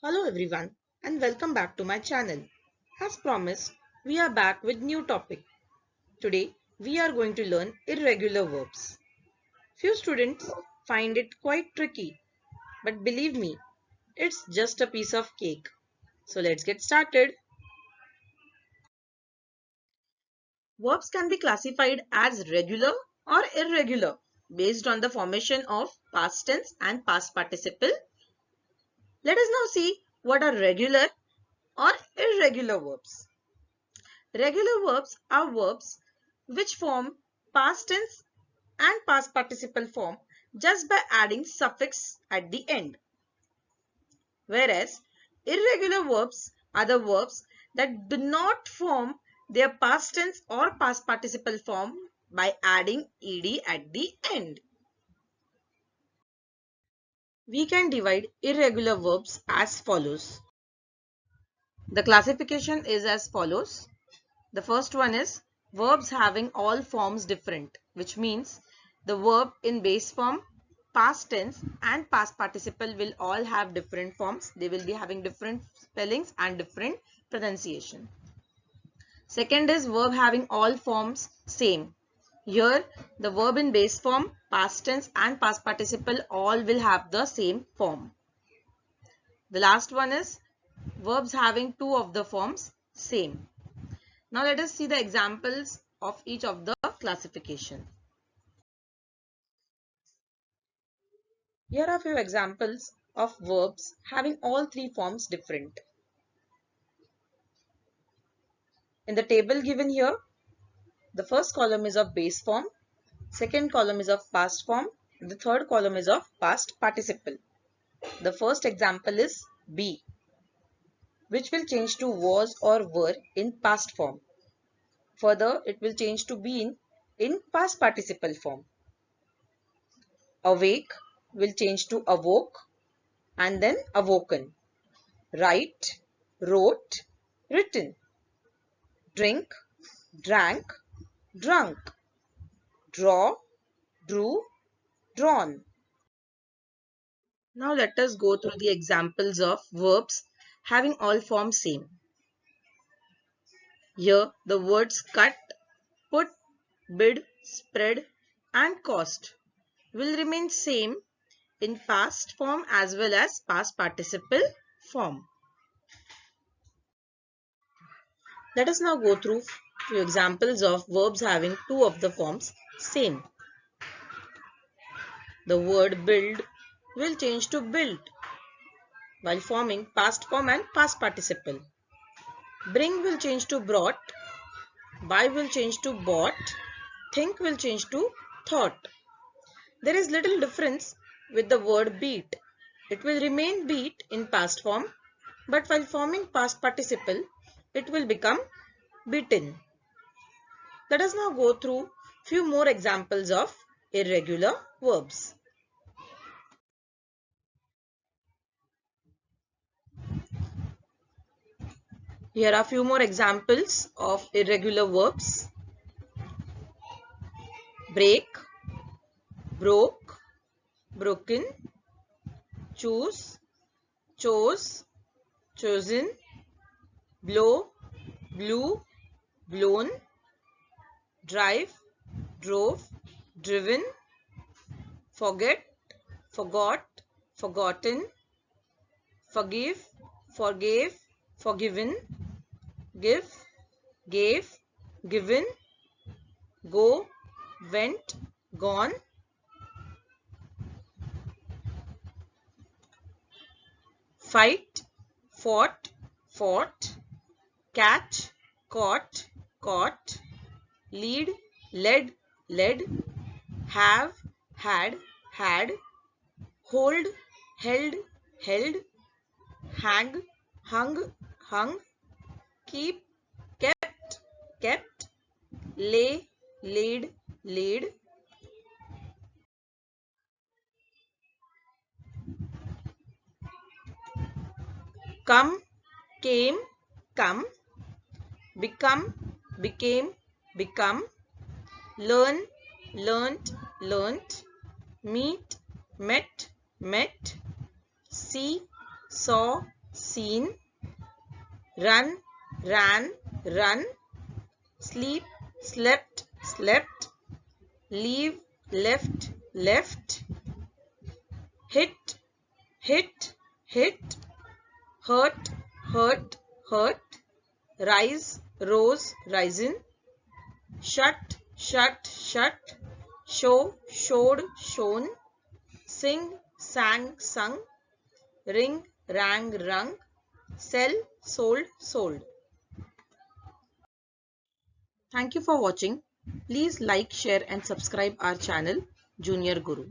Hello everyone and welcome back to my channel. As promised, we are back with new topic. Today we are going to learn irregular verbs. Few students find it quite tricky, but believe me, it's just a piece of cake. So let's get started. Verbs can be classified as regular or irregular based on the formation of past tense and past participle. Let us now see what are regular or irregular verbs. Regular verbs are verbs which form past tense and past participle form just by adding suffix at the end. Whereas irregular verbs are the verbs that do not form their past tense or past participle form by adding ed at the end. We can divide irregular verbs as follows. The classification is as follows. The first one is verbs having all forms different, which means the verb in base form, past tense and past participle will all have different forms. They will be having different spellings and different pronunciation. Second is verb having all forms same. Here the verb in base form, past tense and past participle all will have the same form. The last one is verbs having two of the forms same. Now let us see the examples of each of the classification. Here are a few examples of verbs having all three forms different. In the table given here, the first column is of base form, second column is of past form, and the third column is of past participle. The first example is be, which will change to was or were in past form. Further, it will change to been in past participle form. Awake will change to awoke and then awoken. Write, wrote, written. Drink, drank, drunk. Draw, drew, drawn. Now let us go through the examples of verbs having all forms same. Here the words cut, put, bid, spread and cost will remain same in past form as well as past participle form. Let us now go through few examples of verbs having two of the forms same. The word build will change to built while forming past form and past participle. Bring will change to brought, buy will change to bought, think will change to thought. There is little difference with the word beat. It will remain beat in past form, but while forming past participle, it will become beaten. Let us now go through few more examples of irregular verbs. Here are few more examples of irregular verbs. Break, broke, broken, choose, chose, chosen, blow, blew, blown, drive, drove, driven, forget, forgot, forgotten, forgive, forgave, forgiven, give, gave, given, go, went, gone. Fight, fought, fought, catch, caught, caught, lead, led, led, have, had, hold, held, held, hang, hung, hung, keep, kept, kept, lay, laid, laid. Come, came, come, become, became, become, learn, learnt, learnt, meet, met, met, see, saw, seen, run, ran, run, sleep, slept, slept, leave, left, left, hit, hit, hit, hurt, hurt, hurt, rise, rose, risen, shut, shut, shut, show, showed, shown, sing, sang, sung, ring, rang, rung, sell, sold, sold. Thank you for watching. Please like, share and subscribe our channel Junior Guru.